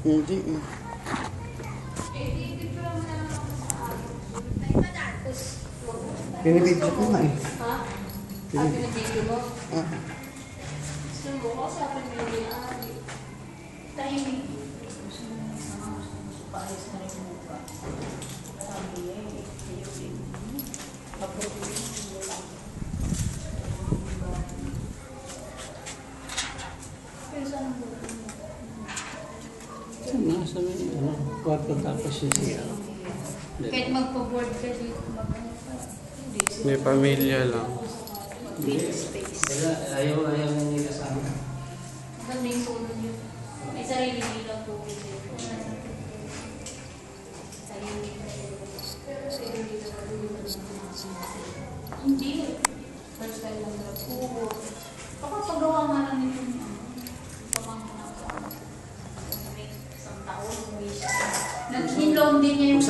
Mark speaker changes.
Speaker 1: Hindi eh. Pinibidyo ko nga eh.
Speaker 2: Ha? Ah, pinibidyo mo?
Speaker 1: Ah.
Speaker 2: Gusto mo ko sa akin may tahimik. Paayos na rin mo ba? Sabi eh,
Speaker 3: Nasa may kwarto tapos yung siya.
Speaker 2: kahit magpa-board ka dito,
Speaker 1: May pamilya lang.
Speaker 2: big space.
Speaker 3: Ayaw na nila sa amin.
Speaker 2: Hanggang may puno yun. May sarili nilang tubig dito. Hindi. First time lang na po. Baka pagawa nga lang nito niya. Pamangkin ako. May isang taon, may siya. Nag-hinlong din niya yung